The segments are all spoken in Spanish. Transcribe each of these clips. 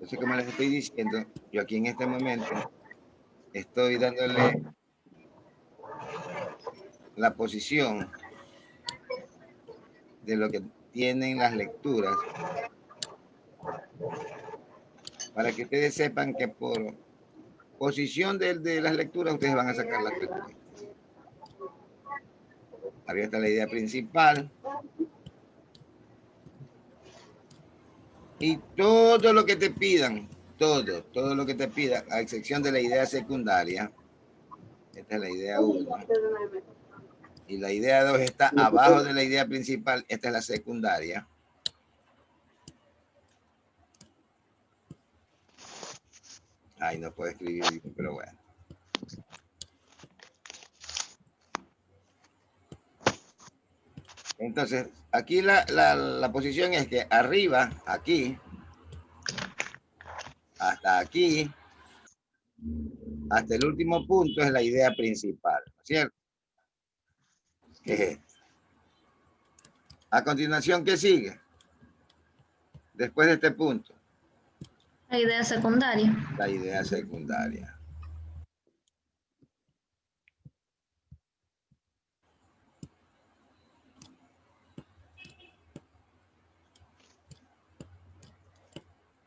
Entonces, como les estoy diciendo, yo aquí en este momento estoy dándole la posición de lo que tienen las lecturas para que ustedes sepan que por posición de las lecturas ustedes van a sacar las respuestas. Arriba está la idea principal. Y todo lo que te pidan, todo lo que te pidan, a excepción de la idea secundaria. Esta es la idea 1. Y la idea 2 está abajo de la idea principal. Esta es la secundaria. Ay, no puedo escribir, pero bueno. Entonces, aquí la posición es que arriba, aquí, hasta aquí, hasta el último punto es la idea principal, ¿no es cierto? ¿Qué es esto? A continuación, ¿qué sigue? Después de este punto. La idea secundaria. La idea secundaria.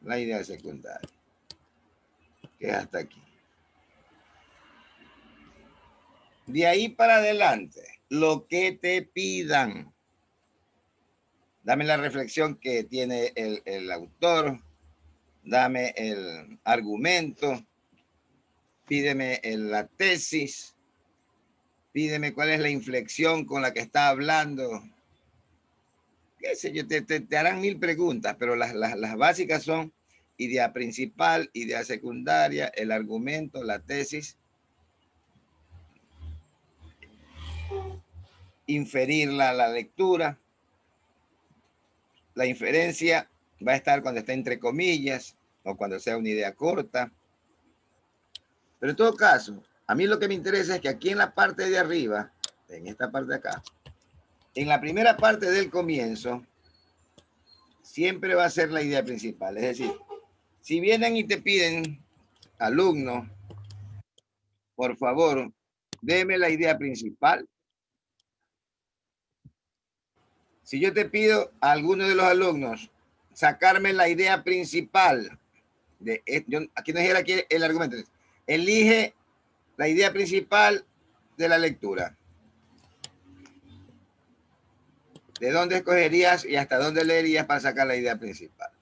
La idea secundaria. Que es hasta aquí. De ahí para adelante, lo que te pidan. Dame la reflexión que tiene el autor. Dame el argumento. Pídeme la tesis. Pídeme cuál es la inflexión con la que está hablando. Qué sé yo, te harán 1000 preguntas, pero las básicas son idea principal, idea secundaria, el argumento, la tesis. Inferir la lectura. La inferencia va a estar cuando esté entre comillas o cuando sea una idea corta. Pero en todo caso, a mí lo que me interesa es que aquí en la parte de arriba, en esta parte de acá, en la primera parte del comienzo, siempre va a ser la idea principal. Es decir, si vienen y te piden, alumno, por favor, deme la idea principal. Si yo te pido a alguno de los alumnos sacarme la idea principal, aquí no dijera aquí el argumento, elige la idea principal de la lectura. ¿De dónde escogerías y hasta dónde leerías para sacar la idea principal?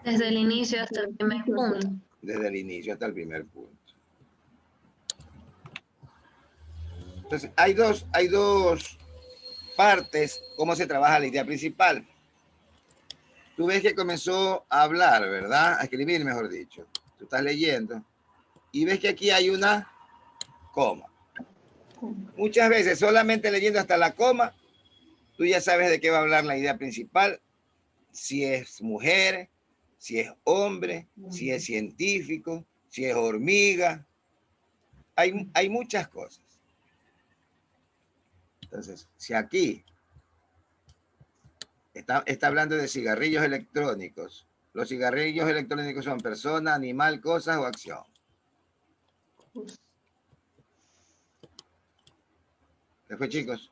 Desde el inicio hasta el primer punto. Desde el inicio hasta el primer punto. Entonces, hay dos partes cómo se trabaja la idea principal. Tú ves que comenzó a hablar, ¿verdad? A escribir, mejor dicho. Tú estás leyendo y ves que aquí hay una coma. Muchas veces, solamente leyendo hasta la coma, tú ya sabes de qué va a hablar la idea principal, si es mujer, si es hombre, si es científico, si es hormiga. Hay muchas cosas. Entonces, si aquí está hablando de cigarrillos electrónicos, los cigarrillos electrónicos son persona, animal, cosas o acción. ¿Qué fue, chicos?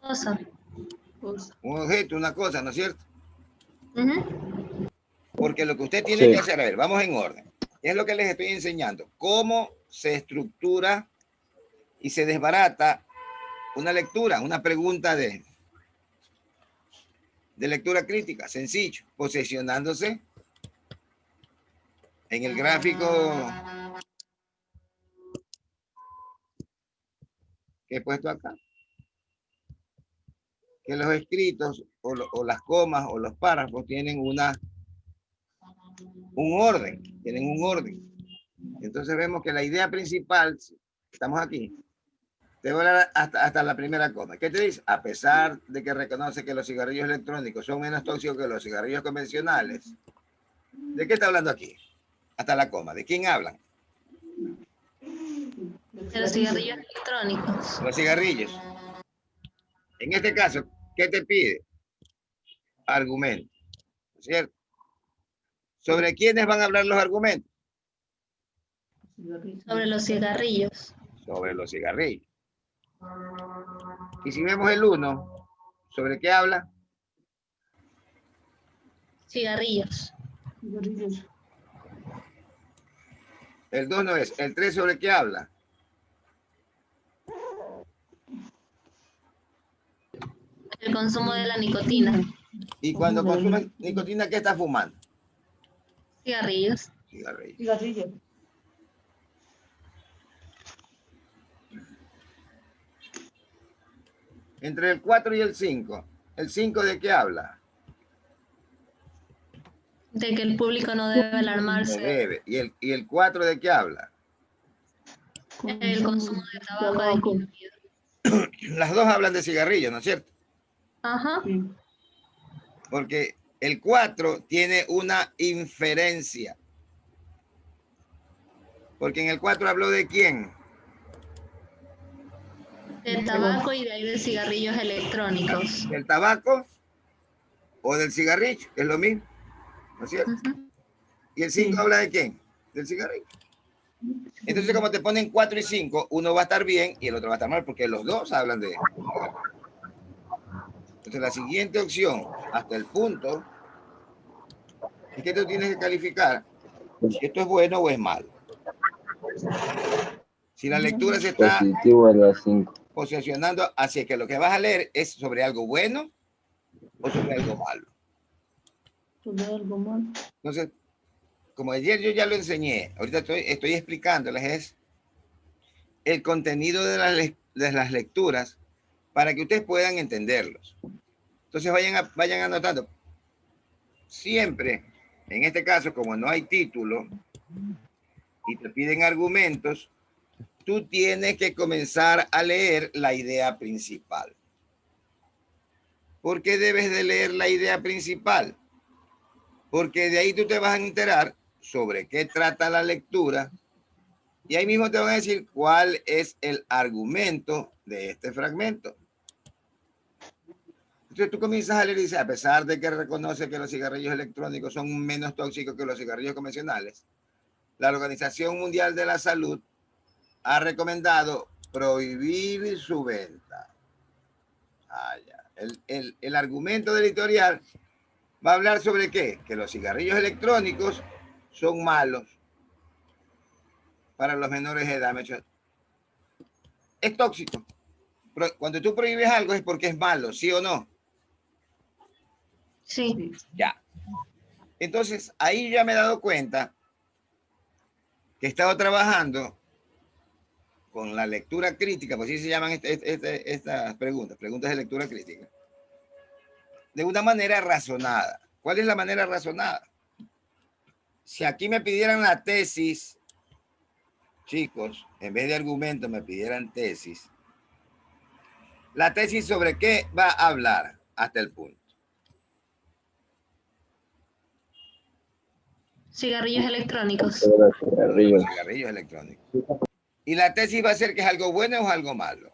Cosa. Un objeto, una cosa, ¿no es cierto? Porque lo que usted tiene Sí. que hacer, a ver, vamos en orden. Es lo que les estoy enseñando. Cómo se estructura y se desbarata una lectura, una pregunta de lectura crítica, sencillo, posicionándose en el gráfico que he puesto acá. Que los escritos o las comas o los párrafos tienen un orden, Entonces vemos que la idea principal, estamos aquí, te voy a dar hasta la primera coma. ¿Qué te dice? A pesar de que reconoce que los cigarrillos electrónicos son menos tóxicos que los cigarrillos convencionales. ¿De qué está hablando aquí? Hasta la coma. ¿De quién hablan? De los cigarrillos electrónicos. Los cigarrillos. En este caso, ¿qué te pide? argumentos, ¿no es cierto? ¿Sobre quiénes van a hablar los argumentos? Sobre los cigarrillos. Sobre los cigarrillos. Y si vemos el 1, ¿sobre qué habla? Cigarrillos. El 2 no es. El 3, ¿sobre qué habla? El consumo de la nicotina. Y cuando consumen nicotina, ¿qué está fumando? Cigarrillos. Cigarrillos. Entre el 4 y el 5. ¿El 5 de qué habla? De que el público no debe No alarmarse. debe. ¿Y el 4 de qué habla? El consumo de tabaco ha disminuido. Las dos hablan de cigarrillos, ¿no es cierto? Ajá. Porque el 4 tiene una inferencia. Porque en el 4 habló de quién. Del tabaco y de ahí de cigarrillos electrónicos. ¿Del tabaco o del cigarrillo? Es lo mismo, ¿no es cierto? ¿Y el 5 habla de quién? Del cigarrillo. Entonces, como te ponen 4 y 5, uno va a estar bien y el otro va a estar mal, porque los dos hablan de... Entonces, la siguiente opción, hasta el punto, es que tú tienes que calificar si esto es bueno o es malo. Si la lectura se está posicionando hacia que lo que vas a leer es sobre algo bueno o sobre algo malo. Entonces, como ayer yo ya lo enseñé, ahorita estoy explicándoles es el contenido de las lecturas para que ustedes puedan entenderlos. Entonces vayan anotando. Siempre, en este caso, como no hay título y te piden argumentos, tú tienes que comenzar a leer la idea principal. ¿Por qué debes de leer la idea principal? Porque de ahí tú te vas a enterar sobre qué trata la lectura y ahí mismo te van a decir cuál es el argumento de este fragmento. Entonces tú comienzas a leer y dices, a pesar de que reconoce que los cigarrillos electrónicos son menos tóxicos que los cigarrillos convencionales, la Organización Mundial de la Salud ha recomendado prohibir su venta. El argumento del editorial va a hablar sobre qué? Que los cigarrillos electrónicos son malos para los menores de edad. Es tóxico. Cuando tú prohíbes algo es porque es malo, ¿sí o no? Sí. Ya. Entonces, ahí ya me he dado cuenta que he estado trabajando con la lectura crítica, pues así se llaman estas preguntas de lectura crítica, de una manera razonada. ¿Cuál es la manera razonada? Si aquí me pidieran la tesis, chicos, en vez de argumentos me pidieran tesis, ¿la tesis sobre qué va a hablar hasta el punto? Cigarrillos electrónicos. Cigarrillos electrónicos. ¿Y la tesis va a ser que es algo bueno o algo malo?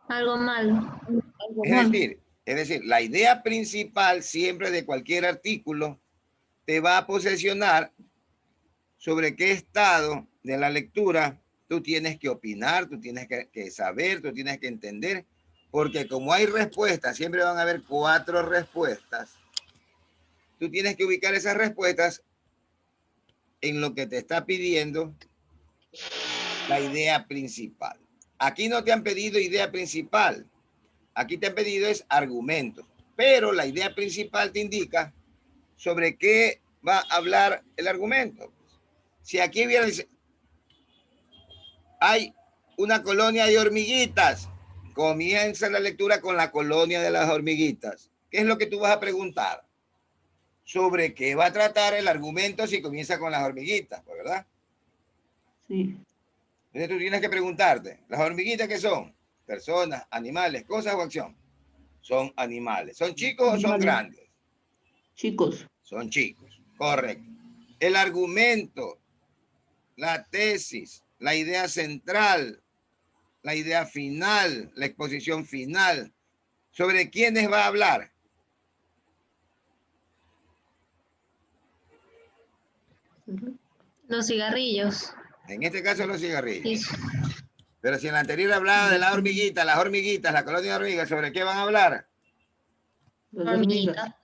Algo malo. Es decir, la idea principal siempre de cualquier artículo te va a posesionar sobre qué estado de la lectura tú tienes que opinar, tú tienes que saber, tú tienes que entender, porque como hay respuestas, siempre van a haber 4 respuestas, tú tienes que ubicar esas respuestas en lo que te está pidiendo la idea principal. Aquí no te han pedido idea principal, aquí te han pedido es argumentos, pero la idea principal te indica sobre qué va a hablar el argumento. Si aquí viene, hay una colonia de hormiguitas, comienza la lectura con la colonia de las hormiguitas. ¿Qué es lo que tú vas a preguntar? Sobre qué va a tratar el argumento si comienza con las hormiguitas, ¿verdad? Sí. Entonces tú tienes que preguntarte, ¿las hormiguitas qué son? Personas, animales, cosas o acción. Son animales. ¿Son chicos o son grandes? Chicos. Son chicos, correcto. El argumento, la tesis, la idea central, la idea final, la exposición final, ¿sobre quiénes va a hablar? Los cigarrillos. En este caso los cigarrillos. Sí. Pero si en la anterior hablaba de las hormiguitas, la colonia de hormigas, ¿sobre qué van a hablar? Las hormigas. Hormiguita.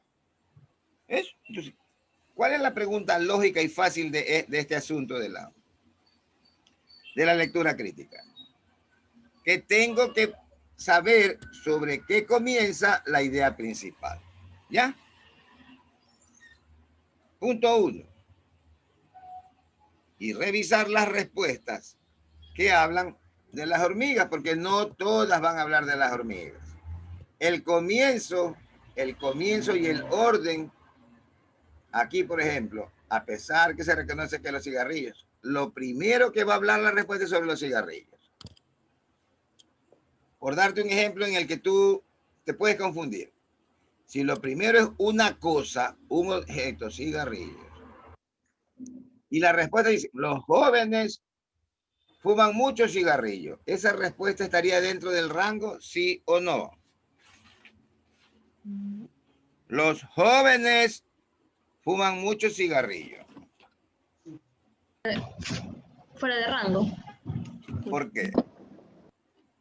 ¿Es? Entonces, ¿cuál es la pregunta lógica y fácil de este asunto de la lectura crítica? Que tengo que saber sobre qué comienza la idea principal. ¿Ya? Punto 1. Y revisar las respuestas que hablan de las hormigas, porque no todas van a hablar de las hormigas. El comienzo y el orden, aquí por ejemplo, a pesar que se reconoce que los cigarrillos, lo primero que va a hablar la respuesta es sobre los cigarrillos. Por darte un ejemplo en el que tú te puedes confundir. Si lo primero es una cosa, un objeto, cigarrillos, y la respuesta dice, los jóvenes fuman mucho cigarrillo, ¿esa respuesta estaría dentro del rango, sí o no? Los jóvenes fuman mucho cigarrillo. Fuera de rango. ¿Por qué?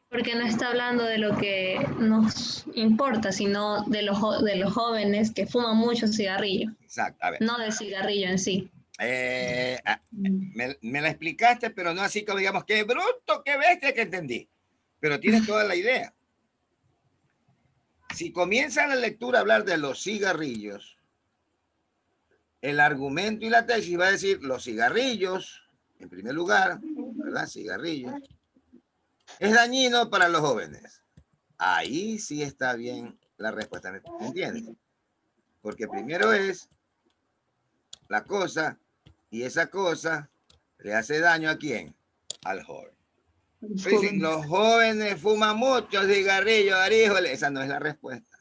Porque no está hablando de lo que nos importa, sino de los jóvenes que fuman mucho cigarrillo. Exacto, a ver. No de cigarrillo en sí. Me la explicaste, pero no así como digamos, qué bruto, qué bestia que entendí. Pero tienes toda la idea. Si comienza la lectura a hablar de los cigarrillos, el argumento y la tesis va a decir los cigarrillos, en primer lugar, ¿verdad? Cigarrillos. Es dañino para los jóvenes. Ahí sí está bien la respuesta, ¿me entiendes? Porque primero es la cosa, y esa cosa le hace daño ¿a quién? Al joven. Dicen, los jóvenes fuman mucho cigarrillos, híjole, esa no es la respuesta.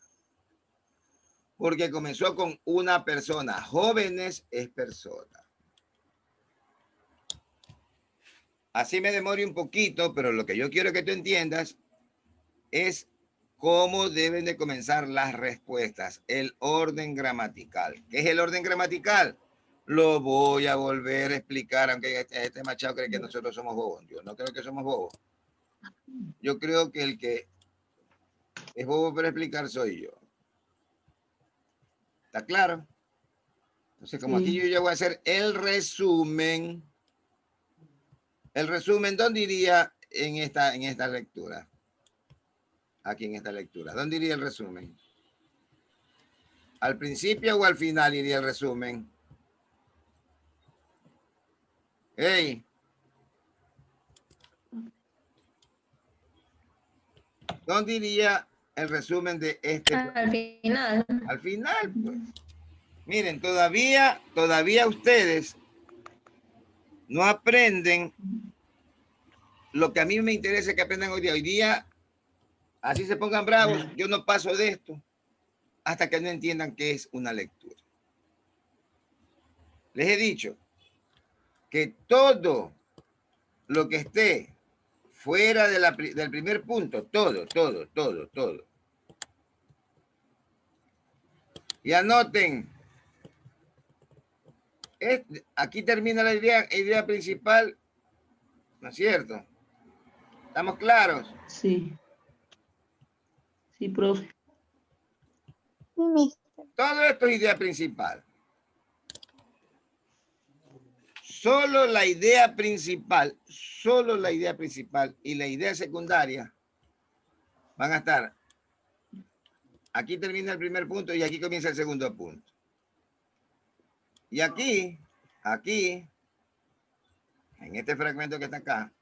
Porque comenzó con una persona. Jóvenes es persona. Así me demore un poquito, pero lo que yo quiero que tú entiendas es cómo deben de comenzar las respuestas. El orden gramatical. ¿Qué es el orden gramatical? Lo voy a volver a explicar, aunque este Machado cree que nosotros somos bobos. Yo no creo que somos bobos. Yo creo que el que es bobo para explicar soy yo. ¿Está claro? Entonces, como aquí yo ya voy a hacer el resumen. El resumen, ¿dónde iría en esta lectura? Aquí en esta lectura. ¿Dónde iría el resumen? ¿Al principio o al final iría el resumen? ¡Hey! ¿Dónde iría el resumen de este? Al final. Al final, pues. Miren, todavía ustedes no aprenden lo que a mí me interesa que aprendan hoy día. Hoy día, así se pongan bravos, yo no paso de esto hasta que no entiendan qué es una lectura. Les he dicho que todo lo que esté fuera del primer punto, todo. Y anoten, aquí termina la idea principal, ¿no es cierto? ¿Estamos claros? Sí. Sí, profe. Todo esto es idea principal. Solo la idea principal y la idea secundaria van a estar. Aquí termina el primer punto y aquí comienza el segundo punto. Y aquí, en este fragmento que está acá,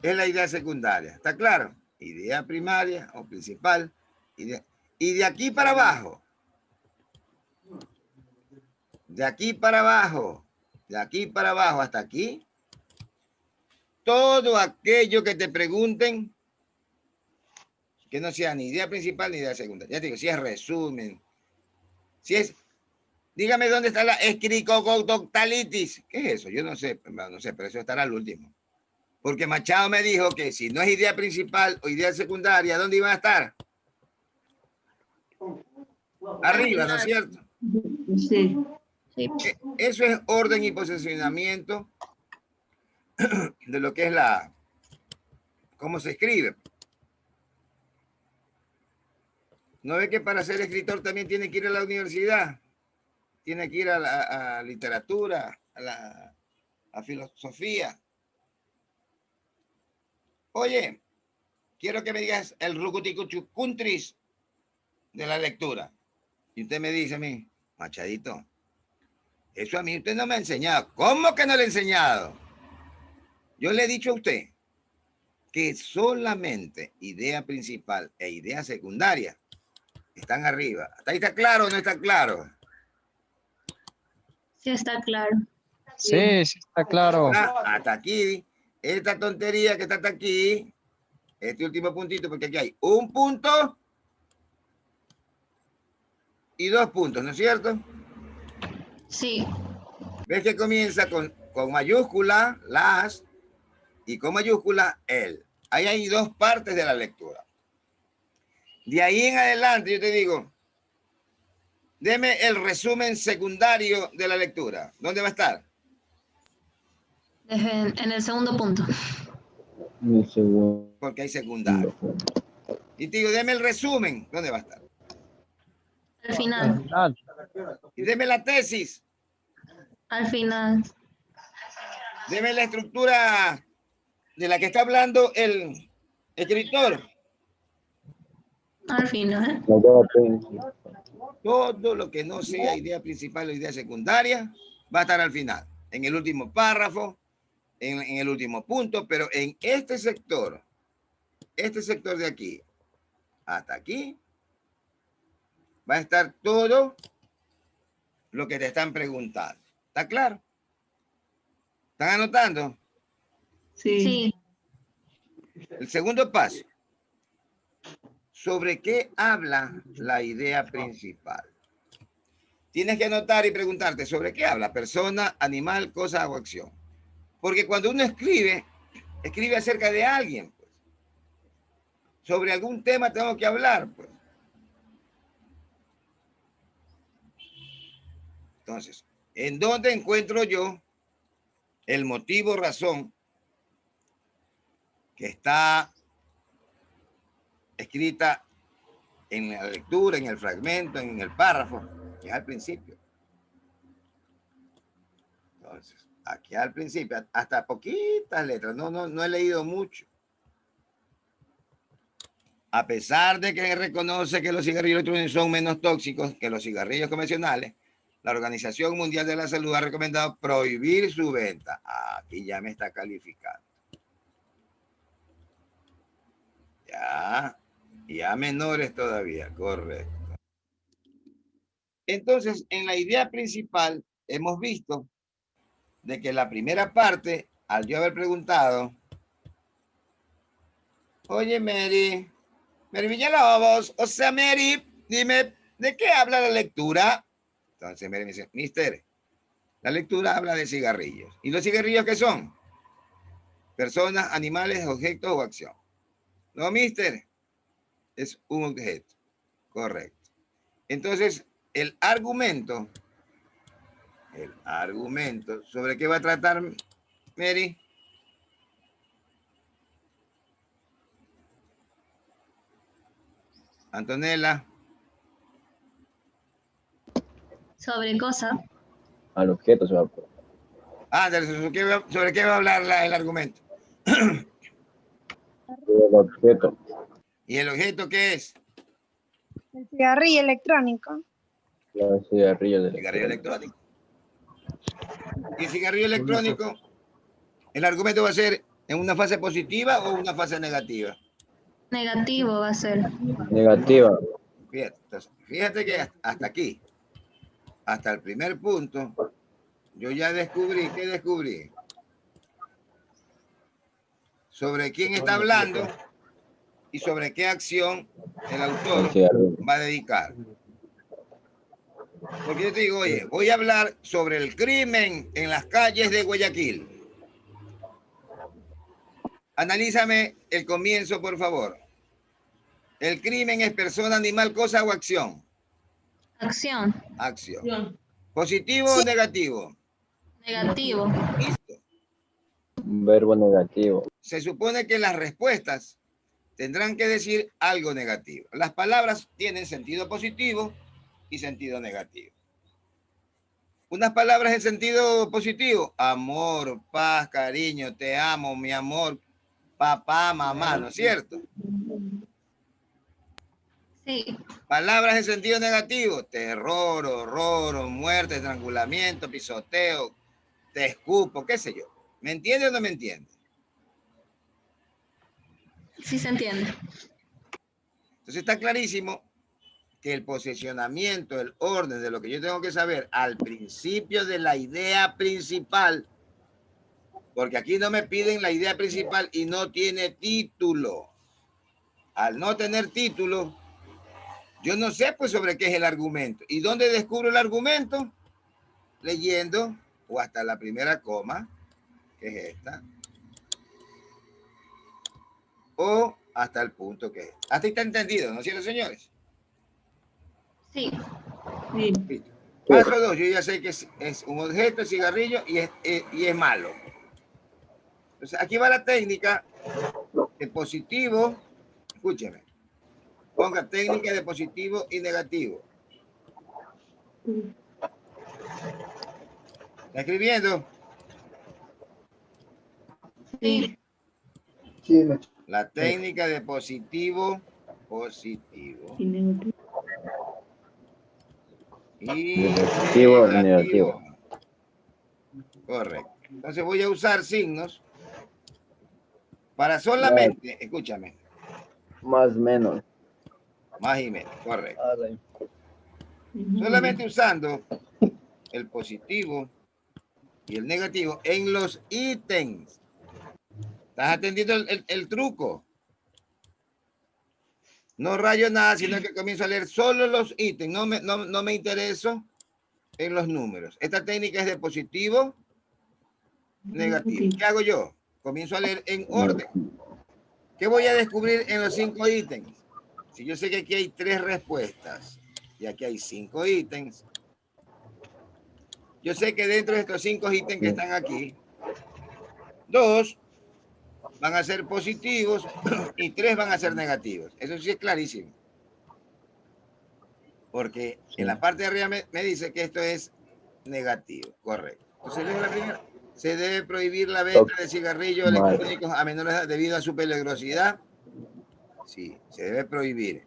es la idea secundaria. ¿Está claro? Idea primaria o principal. Y de aquí para abajo. De aquí para abajo hasta aquí, todo aquello que te pregunten que no sea ni idea principal ni idea secundaria. Ya te digo, si es resumen, si es, dígame dónde está la escricococtalitis. ¿Qué es eso? Yo no sé, pero eso estará al último. Porque Machado me dijo que si no es idea principal o idea secundaria, ¿dónde iban a estar? Arriba, ¿no es cierto? Sí. Sí. Eso es orden y posicionamiento de lo que es cómo se escribe. ¿No ve que para ser escritor también tiene que ir a la universidad? Tiene que ir a literatura, a filosofía. Oye, quiero que me digas el rucuticuchucuntris de la lectura. Y usted me dice a mí, Machadito, eso a mí usted no me ha enseñado. ¿Cómo que no le he enseñado? Yo le he dicho a usted que solamente idea principal e idea secundaria están arriba. ¿Hasta ahí está claro o no está claro? Sí, está claro. Sí, sí está claro. Hasta aquí, esta tontería que está hasta aquí, este último puntito, porque aquí hay un punto y 2 puntos, ¿no es cierto? Sí, ¿Ves que comienza con mayúscula, las, y con mayúscula, el? Ahí hay 2 partes de la lectura. De ahí en adelante yo te digo, deme el resumen secundario de la lectura. ¿Dónde va a estar? en el segundo punto. Mi segundo. Porque hay secundario. Y te digo, deme el resumen. ¿Dónde va a estar? Al final. Y deme la tesis. Al final. Deme la estructura de la que está hablando el escritor. Al final. Todo lo que no sea idea principal o idea secundaria va a estar al final, en el último párrafo, en el último punto, pero en este sector de aquí, hasta aquí, va a estar todo lo que te están preguntando. ¿Está claro? ¿Están anotando? Sí. Sí. El segundo paso. ¿Sobre qué habla la idea principal? Tienes que anotar y preguntarte sobre qué habla, persona, animal, cosa o acción. Porque cuando uno escribe acerca de alguien, pues. Sobre algún tema tengo que hablar, pues. Entonces, ¿en dónde encuentro yo el motivo, razón que está escrita en la lectura, en el fragmento, en el párrafo, que es al principio? Entonces, aquí al principio, hasta poquitas letras, no he leído mucho. A pesar de que reconoce que los cigarrillos electrónicos son menos tóxicos que los cigarrillos convencionales, la Organización Mundial de la Salud ha recomendado prohibir su venta. Aquí ya me está calificando. Ya menores todavía, correcto. Entonces, en la idea principal hemos visto de que la primera parte, al yo haber preguntado, oye Mary Villalobos, o sea Mary, dime, ¿de qué habla la lectura? Entonces Mary me dice, mister, la lectura habla de cigarrillos. ¿Y los cigarrillos qué son? Personas, animales, objetos o acción. No, mister, es un objeto. Correcto. Entonces, el argumento, ¿sobre qué va a tratar Mary? Antonella. Sobre cosa. Al objeto se va a poner. ¿Sobre qué va a hablar el argumento? El objeto. ¿Y el objeto qué es? El cigarrillo electrónico. La cigarrillo de Cigarrillo electrónico. Y el cigarrillo electrónico, el argumento va a ser en una fase positiva o una fase negativa. Negativo va a ser. Negativa. Fíjate que hasta aquí, hasta el primer punto, yo ya descubrí, ¿qué descubrí? Sobre quién está hablando y sobre qué acción el autor va a dedicar. Porque yo te digo, oye, voy a hablar sobre el crimen en las calles de Guayaquil. Analízame el comienzo, por favor. ¿El crimen es persona, animal, cosa o acción? Acción. Acción. ¿Positivo o negativo? Negativo. Listo. Verbo negativo. Se supone que las respuestas tendrán que decir algo negativo. Las palabras tienen sentido positivo y sentido negativo. Unas palabras en sentido positivo: amor, paz, cariño, te amo, mi amor, papá, mamá, ¿no es cierto? Sí. Palabras en sentido negativo: terror, horror, muerte, estrangulamiento, pisoteo, te escupo, qué sé yo. ¿Me entiende o no me entiende? Sí se entiende. Entonces está clarísimo que el posicionamiento, el orden de lo que yo tengo que saber al principio de la idea principal, porque aquí no me piden la idea principal y no tiene título. Al no tener título, yo no sé pues sobre qué es el argumento. ¿Y dónde descubro el argumento? Leyendo o hasta la primera coma, que es esta, o hasta el punto que es. Hasta ahí está entendido, ¿no es cierto, señores? Sí. Sí. Listo. Paso 2, yo ya sé que es un objeto, el cigarrillo, y es malo. Entonces, aquí va la técnica de positivo. Escúcheme. Ponga técnica de positivo y negativo. ¿Está escribiendo? Sí. La técnica de positivo, positivo Y negativo. y Negativo, negativo. negativo. Correcto. Entonces voy a usar signos para solamente, escúchame, Más menos. más y menos, correcto. Solamente usando el positivo y el negativo en los ítems. ¿Estás atendiendo el truco? No rayo nada, sino que comienzo a leer solo los ítems. No me intereso en los números. Esta técnica es de positivo, negativo. ¿Qué hago yo? Comienzo a leer en orden. ¿Qué voy a descubrir en los 5 ítems? Si yo sé que aquí hay 3 respuestas y aquí hay 5 ítems, yo sé que dentro de estos 5 ítems que están aquí, 2 van a ser positivos y 3 van a ser negativos. Eso sí es clarísimo. Porque en la parte de arriba me dice que esto es negativo. Correcto. Entonces, leo la primera. Se debe prohibir la venta de cigarrillos electrónicos a menores de edad debido a su peligrosidad. Sí, se debe prohibir.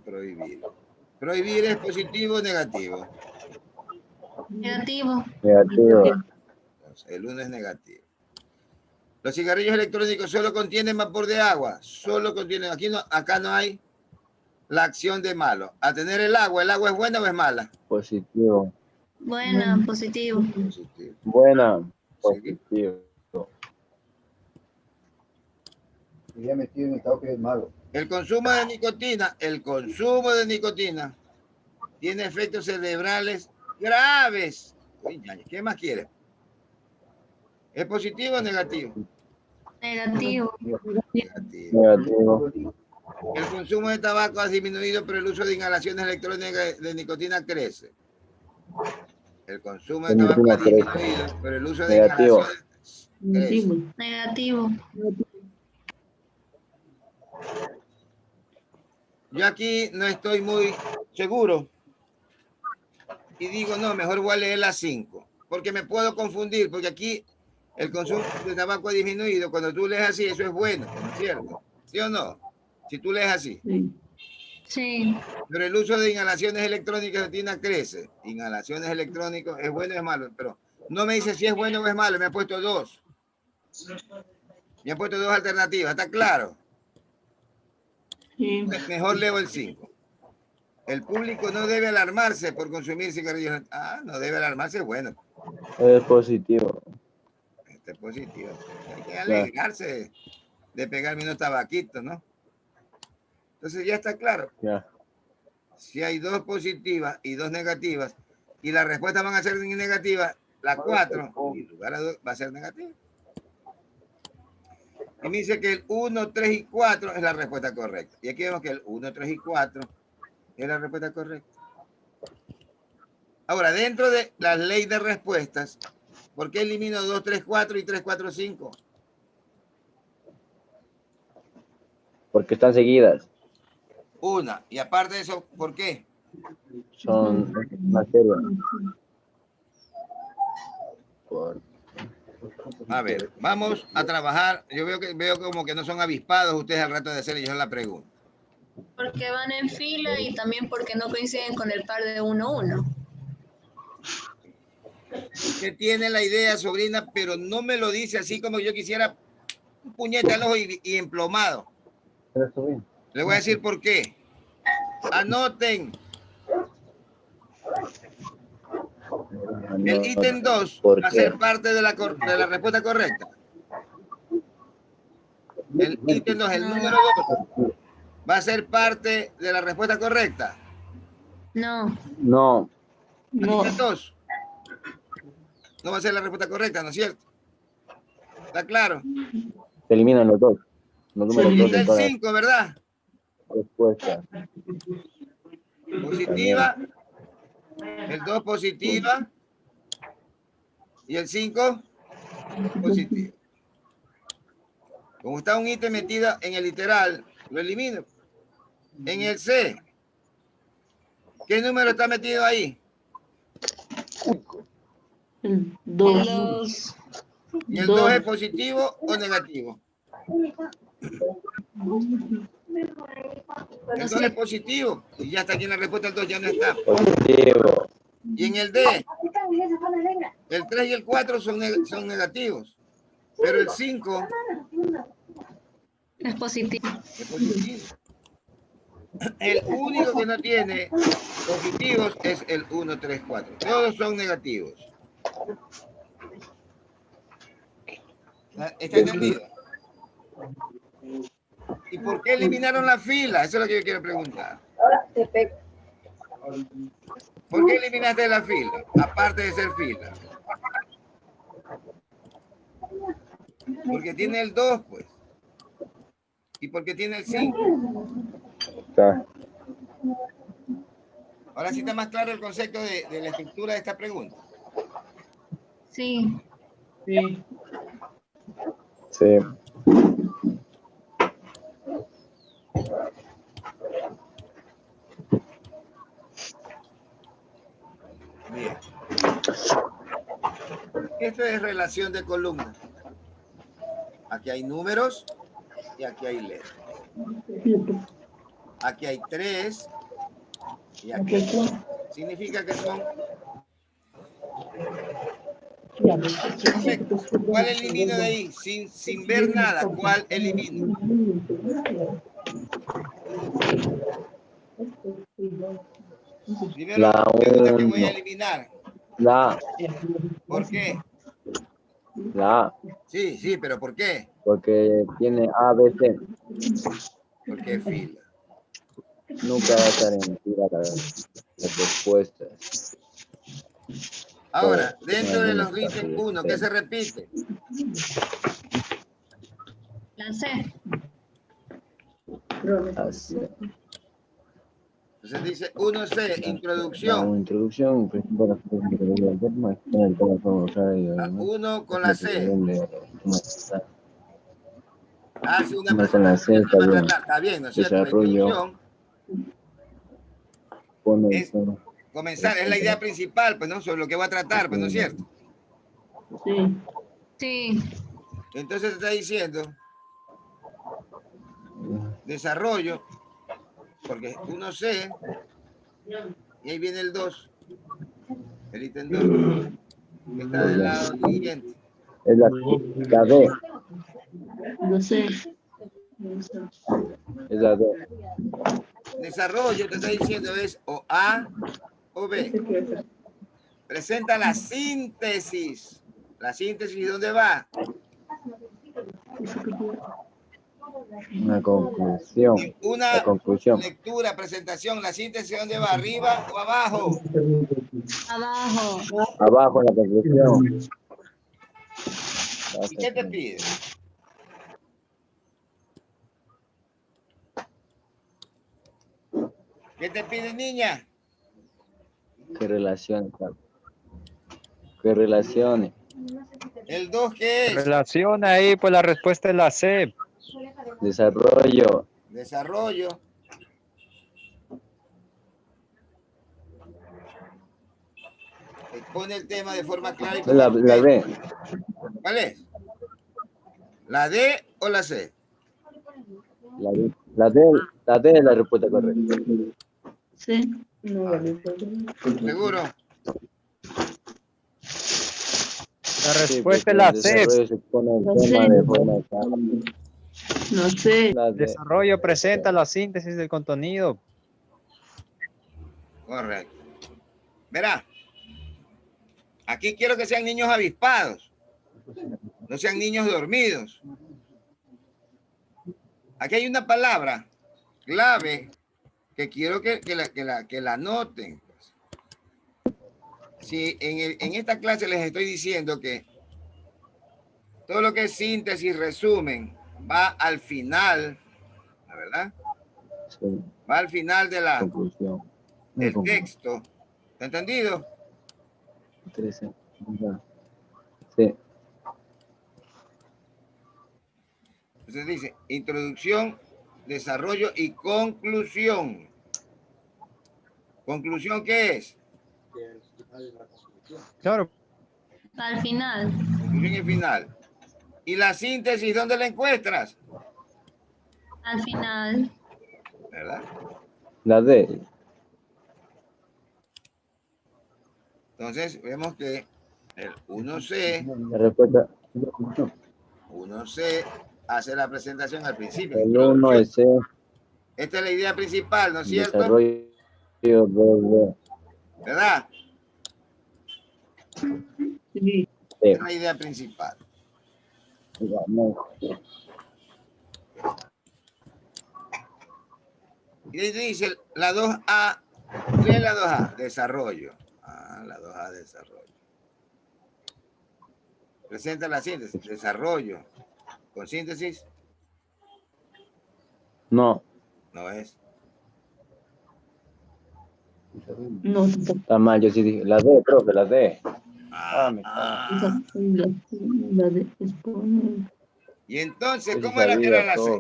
Prohibir. Prohibir es positivo o negativo. Negativo. Negativo. Entonces, el 1 es negativo. Los cigarrillos electrónicos solo contienen vapor de agua. Solo contienen. Acá no hay la acción de malo. A tener ¿el agua es buena o es mala? Positivo. Buena. Positivo. Positivo. Buena. Sí. Positivo. Ya metido en el estado que es malo. El consumo de nicotina tiene efectos cerebrales graves. Uy, ¿qué más quiere? ¿Es positivo o negativo? Negativo. Negativo. Negativo. El consumo de tabaco ha disminuido, pero el uso de inhalaciones electrónicas de nicotina crece. El consumo de tabaco ha disminuido, pero el uso de Negativo. inhalaciones crece. Negativo. Yo aquí no estoy muy seguro y digo, no, mejor voy a leer las 5, porque me puedo confundir, porque aquí el consumo de tabaco ha disminuido. Cuando tú lees así, eso es bueno, ¿no es cierto? ¿Sí o no? Si tú lees así. Sí. Pero el uso de inhalaciones electrónicas de nicotina crece. Inhalaciones electrónicas, ¿es bueno o es malo? Pero no me dice si es bueno o es malo, me ha puesto 2. Me ha puesto 2 alternativas, ¿está claro? Sí. Mejor leo el 5. El público no debe alarmarse por consumir cigarrillos. No debe alarmarse, bueno. Es positivo. Este es positivo. Hay que alegrarse de pegarme unos tabaquitos, ¿no? Entonces ya está claro. Ya. Si hay 2 positivas y 2 negativas, y las respuestas van a ser negativas, la 4, en lugar de 2, va a ser negativa. Y me dice que el 1, 3 y 4 es la respuesta correcta. Y aquí vemos que el 1, 3 y 4 es la respuesta correcta. Ahora, dentro de la ley de respuestas, ¿por qué elimino 2, 3, 4 y 3, 4, 5? Porque están seguidas. Una. Y aparte de eso, ¿por qué? Son una serie. Por- A ver, vamos a trabajar. Yo veo como que no son avispados ustedes al rato de hacer yo la pregunta. Porque van en fila y también porque no coinciden con el par de 1, 1. Usted tiene la idea, sobrina, pero no me lo dice así como yo quisiera, un puñete al ojo y emplomado. Le voy a decir por qué. Anoten. El ítem 2 ¿Por va a qué? ser parte de la respuesta correcta. El ítem 2, el No. número 2, va a ser parte de la respuesta correcta. No. No, El No, ítem 2 no va a ser la respuesta correcta, ¿no es cierto? ¿Está claro? se eliminan los dos. Los números Y dos está en el todas 5, ¿verdad? las respuestas. Positiva. El 2 positiva. Y el 5 positivo. Como está un ítem metido en el literal, lo elimino. En el C, ¿qué número está metido ahí? el El 2. 2. ¿Y el 2 es positivo o negativo? El 2 es positivo. Y ya está aquí en la respuesta, el 2 ya no está. Positivo. Y en el D, el 3 y el 4 son negativos. Pero el 5 Es positivo. es positivo. El único que no tiene positivos es el 1, 3, 4. Todos son negativos. ¿Está entendido? ¿Y por qué eliminaron la fila? Eso es lo que yo quiero preguntar. ¿Por qué eliminaste la fila? Aparte de ser fila. Porque tiene el 2, pues. ¿Y porque tiene el 5? Está. Ahora sí está más claro el concepto de la estructura de esta pregunta. Sí. Sí. Sí. Bien. Esto es relación de columnas. Aquí hay números y aquí hay letras. Aquí hay 3 y aquí hay 4. Significa que son perfectos. ¿Cuál elimino de ahí? Sin ver nada, ¿cuál elimino? Primero, La pregunta que voy a 1. eliminar. La ¿Por qué? A. Sí, pero ¿por qué? Porque tiene A, B, C. Porque es fila. Nunca va a estar en fila las respuestas. Ahora, Todas dentro tienen de los algunos ítems casos 1, ¿qué diferentes. se repite? La C. Así. Entonces dice 1C, La introducción. introducción, presenta las cosas que debería hacer, más en el teléfono usar y La 1 con la C. más Hace una con la C presentación que está va a bien. tratar. Está bien, ¿no es cierto? La Desarrollo, introducción pone el es comenzar, es la idea principal, pues, ¿no? Sobre lo que va a tratar, pues, ¿no es cierto? Sí. Sí. Entonces está diciendo desarrollo, porque 1C, y ahí viene el 2, el ítem 2, que está del lado siguiente. es la D, No sé. es la D. Desarrollo te está diciendo es o A o B. Presenta la síntesis. La síntesis, ¿dónde va? Una conclusión. En una La conclusión. lectura, presentación, la síntesis, ¿dónde va? ¿Arriba o abajo? Abajo. Abajo la conclusión. ¿Y qué te pide? ¿Qué te pide, niña? ¿Qué relaciones? ¿Qué relaciones? ¿El 2 qué es? Relación ahí, pues la respuesta es la C. Desarrollo. Desarrollo. Expone el tema de forma clara y con La argumentos. D. ¿Cuál es? ¿La D o la C? La D. La D es la respuesta correcta. Sí. No, vale. ¿Seguro? La Sí, respuesta porque es el la C. desarrollo se expone el La tema C. de forma clara. No sé. La D. Desarrollo presenta la síntesis del contenido. Correcto. Verá. Aquí quiero que sean niños avispados. No sean niños dormidos. Aquí hay una palabra clave que quiero que la anoten. Si en esta clase les estoy diciendo que todo lo que es síntesis, resumen, va al final, ¿la verdad? Sí. Va al final de Conclusión. del texto. ¿Está entendido? 13. Sí. Entonces dice introducción, desarrollo y conclusión. ¿Conclusión qué es? Claro, Al final. Conclusión y final. ¿Y la síntesis dónde la encuentras? Al final. ¿Verdad? La D. Entonces vemos que el 1C, La respuesta. 1C hace la presentación al principio. El 1 es C. Esta es la idea principal, ¿no es El cierto? desarrollo 2D. ¿Verdad? Sí. Esta es la idea principal. Y ahí dice la 2A. ¿Qué es la 2A? Desarrollo. Ah, la 2A, desarrollo. Presenta la síntesis. Desarrollo. ¿Con síntesis? No. No es. No. Está mal, yo sí dije. La D, profe, la D. La de expone. Y entonces, Yo sí ¿cómo era sabía la C? todo.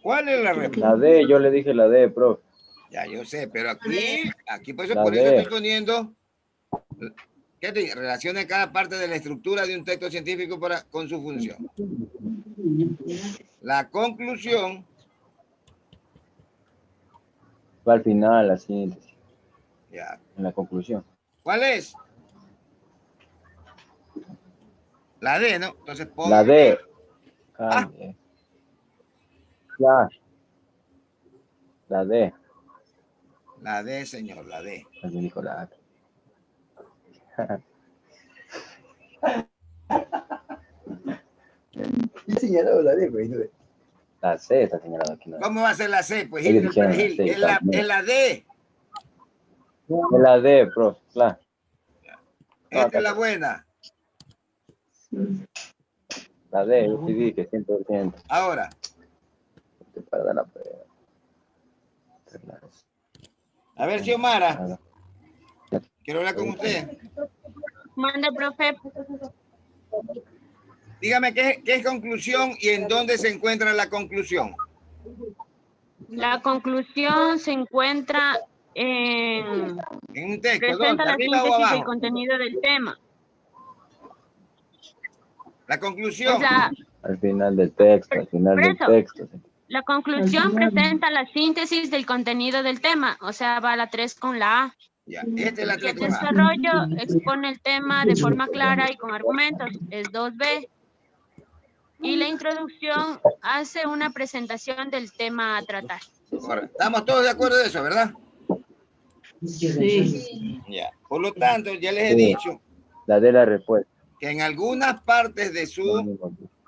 ¿Cuál es la respuesta? La D, yo le dije la D, profe. Ya, yo sé, pero aquí por eso La D. estoy poniendo, ¿qué te digo? Relaciona cada parte de la estructura de un texto científico con su función. La conclusión, Va al final, la síntesis. ya. En la conclusión. ¿Cuál es? La D, ¿no? Entonces pongo La D. Ah. Cambie. La D. La D, señor, la D. Alguien dijo la A. He señalado la D, pues, ¿no? La C está señalada aquí. No. ¿Cómo va a ser la C? Pues Ellos Gil, dijeron la Gil, C, es la D. Es la D, profe. Claro. Esta es la buena. La D, yo sí dije 100%. Ahora, Para dar la prueba. a ver, Xiomara, quiero hablar con usted. Mande, profe. Dígame, ¿qué es conclusión y en dónde se encuentra la conclusión? La conclusión se encuentra en... En un texto, presenta ¿dónde? la ¿Arriba o síntesis del abajo? contenido del tema. La conclusión. O sea, Al final del texto, al final del Preso. texto. la conclusión presenta la síntesis del contenido del tema. O sea, va la 3 con la A. Ya, esta es la Y el 3 con A. desarrollo expone el tema de forma clara y con argumentos. Es 2B. Y la introducción hace una presentación del tema a tratar. Correcto. Estamos todos de acuerdo de eso, ¿verdad? Sí. Ya. Por lo tanto, ya les he Sí. dicho La de la respuesta. que en algunas partes de su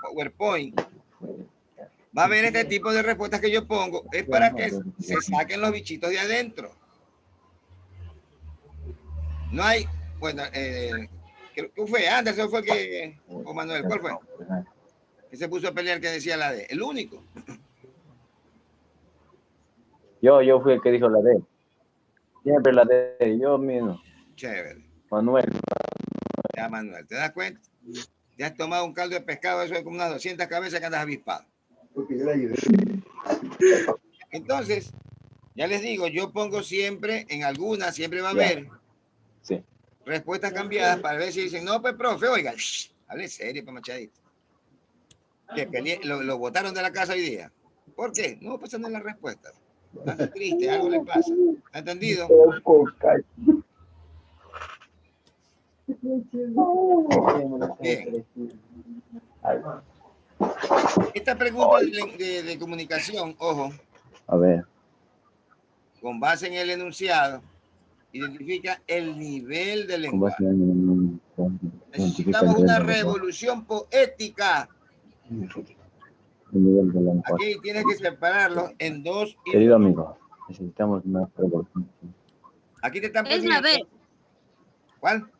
PowerPoint va a haber este tipo de respuestas que yo pongo. Es para que se saquen los bichitos de adentro. No hay, bueno, ¿qué fue? Anderson fue que, o Manuel, ¿cuál fue? Que se puso a pelear que decía la D. El único. Yo fui el que dijo la D. Siempre la de yo mismo. Chévere. Manuel. Ya, Manuel, ¿te das cuenta? Te has tomado un caldo de pescado, eso es como unas 200 cabezas que andas avispado. Porque yo la ayudé. Entonces, ya les digo, yo pongo siempre, en algunas, siempre va a Ya. haber Sí. respuestas cambiadas para ver si dicen, no, pues, profe, oiga, hable serio, pues, machadito. Que lo botaron de la casa hoy día. ¿Por qué? No pasan en las respuestas. Está triste, algo le pasa. ¿Ha entendido? Bien. Esta pregunta de comunicación, ojo, A ver. con base en el enunciado, identifica el nivel del ¿Cómo va a lenguaje. ser? Necesitamos una revolución poética. El nivel del lenguaje. Aquí tienes que separarlo en dos. Querido amigo, necesitamos una revolución. Aquí te están Es la poniendo. B. ¿Cuál?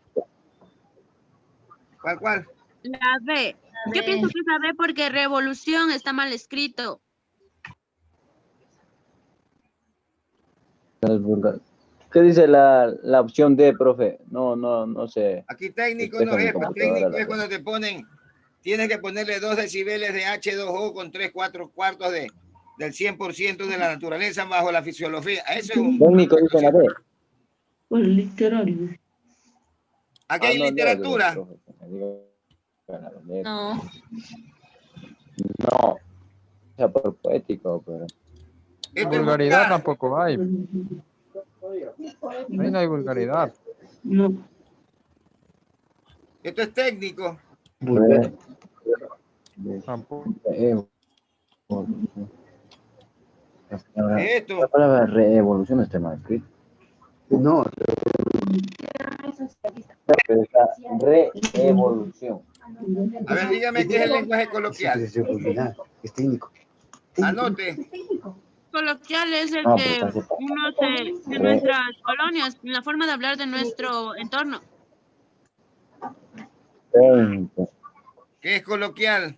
¿Cuál? La B. Yo pienso que es la B porque revolución está mal escrito. ¿Qué dice la opción D, profe? No sé. Aquí técnico Deja no mi es, pues, computadora, técnico la es cuando te ponen, tienes que ponerle 2 decibeles de H2O con 3/4 del 100% de la naturaleza bajo la fisiología. Eso es un... Técnico dice la D. Pues literario. Aquí hay no, literatura. profe, No, No. O sea, por poético, pero. Esto es Vulgaridad vulgar. tampoco hay. Ahí no hay vulgaridad. No. Esto es técnico. Tampoco. Esto. La palabra revolución está mal escrita. No, Pero está revolución. A ver, dígame qué es el lenguaje es coloquial. es técnico. Anote. Coloquial es el No, que pero está uno se, de nuestras colonias, la forma de hablar de nuestro entorno. técnico. ¿Qué es coloquial?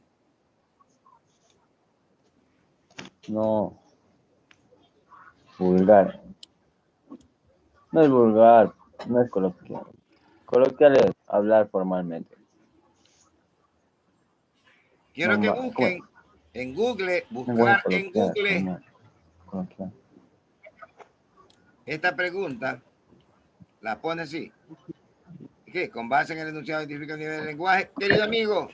No. Vulgar. No es vulgar, no es coloquial. Coloquial es hablar formalmente. Quiero que Normal. busquen en Google, Lenguaje buscar en coloquial, Google formal. Coloquial. esta pregunta. La pone así. ¿Qué? Con base en el enunciado identifica el nivel del lenguaje. Querido amigo,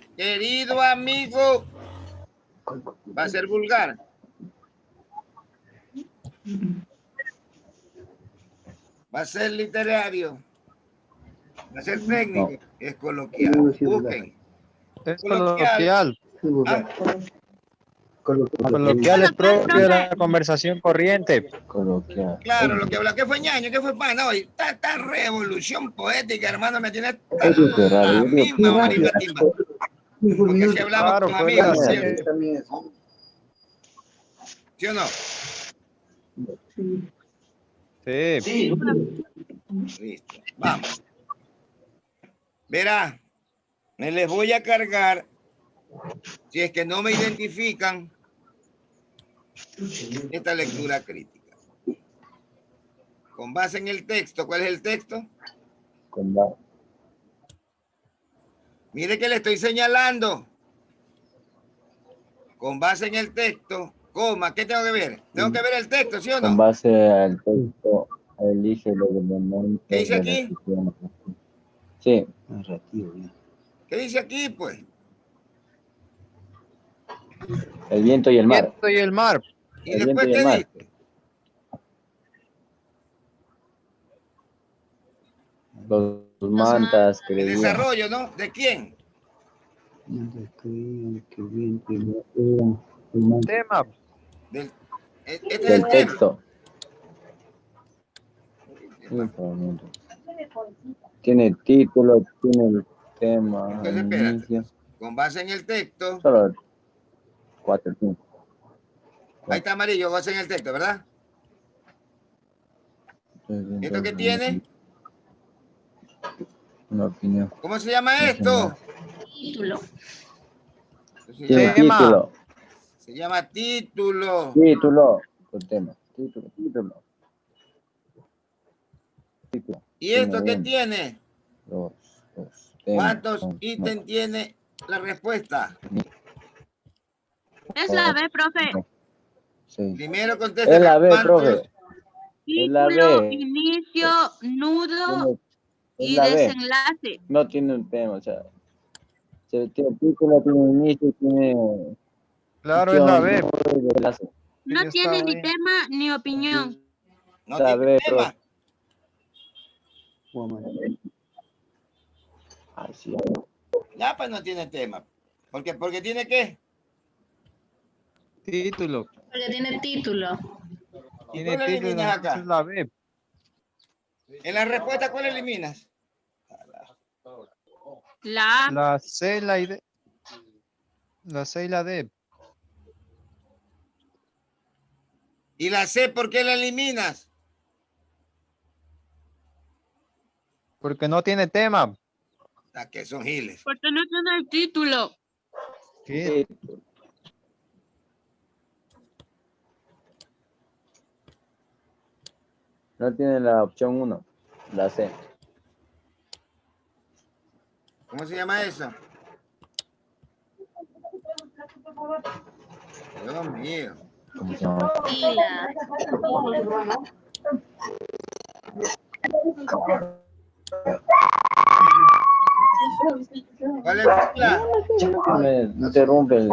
va a ser vulgar. Va a ser literario. Va a ser técnico. No. Es coloquial. Busquen. Es Coloquial. coloquial. Ah, Coloquial es propio de la conversación corriente. Coloquial. claro, lo que habla. ¿Qué fue ñaño? ¿Qué fue pana hoy? Esta revolución poética, hermano, me tiene Eso es raro. la Yo digo, misma marimba timba. Porque así hablamos Claro, con fue amigos. la ¿Sí serie. También es. o no? Sí. Listo. Vamos. Verá, me les voy a cargar. Si es que no me identifican esta lectura crítica. Con base en el texto, ¿cuál es el texto? con la- Mire que le estoy señalando. Con base en el texto, coma, ¿qué tengo que ver? Tengo que ver el texto, ¿sí o Con no? base al texto, elige los elementos ¿Qué dice de aquí? la sesión. Sí. Narrativo, ya. ¿Qué dice aquí, pues? El viento y el mar. Viento y el mar. Y El después, viento y el ¿qué mar. dice? Los mantas que El le desarrollo, ¿no? ¿De quién? Tema. Este es del el tema. texto. Tiene título, tiene el tema, Entonces, el espérate. inicio. Con base en el texto. Solo 4, 5. Ahí está amarillo, base en el texto, ¿verdad? ¿Esto qué tiene? Una opinión. ¿Cómo se llama esto? título. Tiene Tema. título. Se llama título. Título. Por tema. Título. título. ¿Y esto qué Uno, tiene? dos. ¿Cuántos No. ítems tiene la respuesta? Es la B, profe. Sí. Primero contesta Es la B, cuántos. profe. Es la Título, B. inicio, nudo Es y la B. desenlace. No tiene un tema, o sea. Tiene título, tiene inicio, tiene... Claro, es la B. No Ya tiene estaba ni ahí. tema ni opinión. No La tiene B, tema. profe. Ay, sí. Ya pues no tiene tema. Porque tiene qué. Título. Porque tiene título. ¿Y Tiene cuál título, eliminas entonces acá? es la B. En la respuesta, ¿cuál eliminas? La A. La C y la D. La C y la D. ¿Y la C por qué la eliminas? Porque no tiene tema. Ah, que son giles. Porque no tiene el título. ¿Qué? No tiene la opción 1, la C. ¿Cómo se llama eso? Dios mío. ¿Cómo se llama? Fila. ¿Cuál es la? Me interrumpe el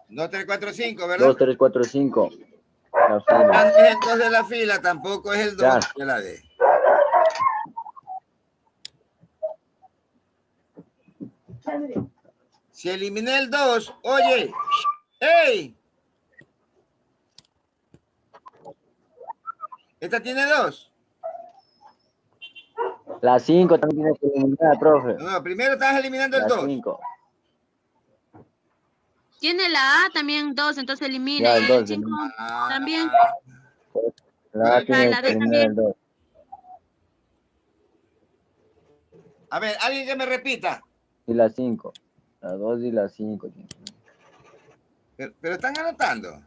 2, 3, 4, 5, ¿verdad? 2, 3, 4, 5. La Ah, fila. no es el 2 de la fila, tampoco es el 2 Ya. de la D. Si eliminé el 2, oye, ¡hey! Esta tiene 2. La 5 también tiene que eliminar, profe. No, primero estás eliminando el La 2. 5. Tiene la A también 2, entonces elimina. Ya, Y el el 2. 5 también. La A tiene la que D eliminar el también. 2. A ver, alguien que me repita. Y la 5. La 2 y la 5. Pero están anotando.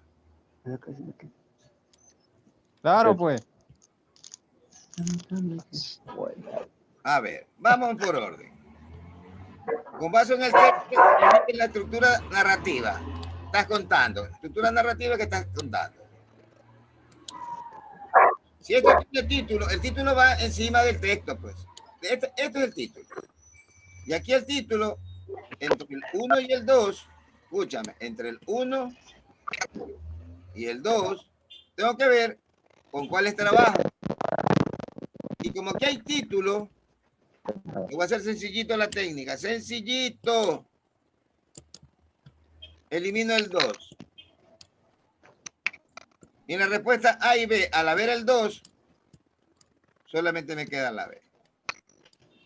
Claro, pues. A ver, vamos por orden. Con base en el texto, en la estructura narrativa. Estás contando. Estructura narrativa que estás contando. Si esto tiene título, el título va encima del texto, pues. Este es el título. Y aquí el título, entre el 1 y el 2, escúchame, entre el 1 y el 2, tengo que ver con cuáles trabajo. Y como aquí hay título, le voy a hacer sencillito la técnica. Sencillito. Elimino el 2. Y en la respuesta A y B, al haber el 2, solamente me queda la B.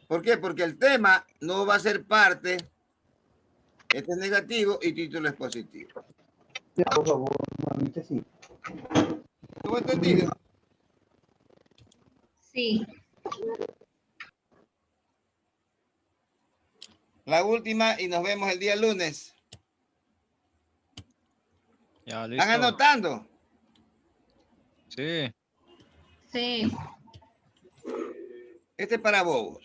¿Por qué? Porque el tema no va a ser parte. Este es negativo y título es positivo. Por favor, mamita, sí. ¿Tuvo entendido? Sí. La última y nos vemos el día lunes. Ya, listo. ¿Están anotando? Sí. Sí. Este es para bobos.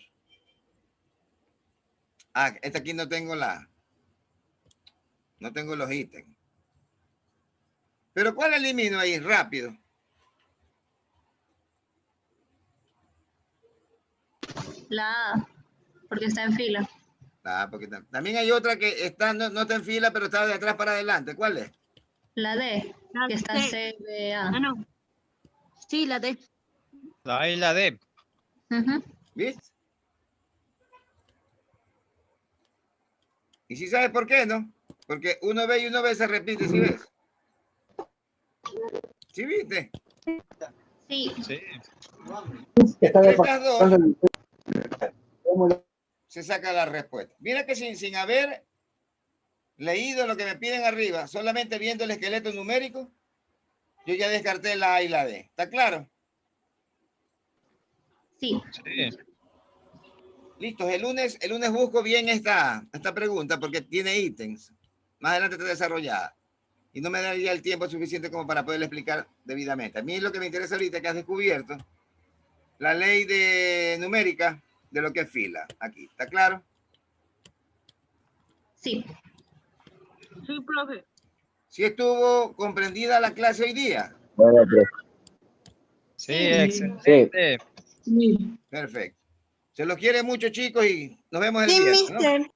Ah, esta aquí no tengo no tengo los ítems. Pero ¿cuál elimino ahí? Rápido. La A. Porque está en fila. Ah, porque también hay otra que está, no está en fila, pero está de atrás para adelante. ¿Cuál es? La D. La Que está C. CBA. Ah, no. Sí, la D. La A y la D. Ujú. ¿Viste? ¿Y si sabes por qué, no? Porque uno ve y uno ve se repite, ¿sí ves? ¿Sí viste? Sí. Sí. Estas dos se saca la respuesta. Mira que sin haber leído lo que me piden arriba, solamente viendo el esqueleto numérico, yo ya descarté la A y la D. ¿Está claro? Sí. Sí. Listo, el lunes busco bien esta pregunta porque tiene ítems. Más adelante está desarrollada. y no me daría el tiempo suficiente como para poderle explicar debidamente. A mí lo que me interesa ahorita es que has descubierto la ley de numérica de lo que es fila. Aquí, ¿está claro? Sí, Sí, profe. ¿Sí estuvo comprendida la clase hoy día? Bueno, profe. Sí, Sí. excelente. Sí. Perfecto. Se los quiere mucho, chicos, y nos vemos el Sí, viernes, ¿no? mister.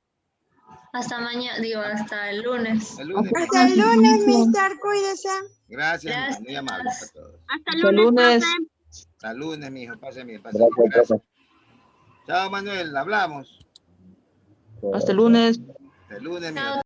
hasta mañana, digo, hasta el lunes. El lunes. Hasta el lunes, mister. Cuídese. Gracias, Gracias. muy amables a todos. Hasta Hasta el el lunes, lunes. profe. Hasta el lunes, mijo. Pase bien, pase bien. Gracias, Gracias. profe. Chao, Manuel. Hablamos. Hasta el lunes. Hasta el lunes, mijo. Chao.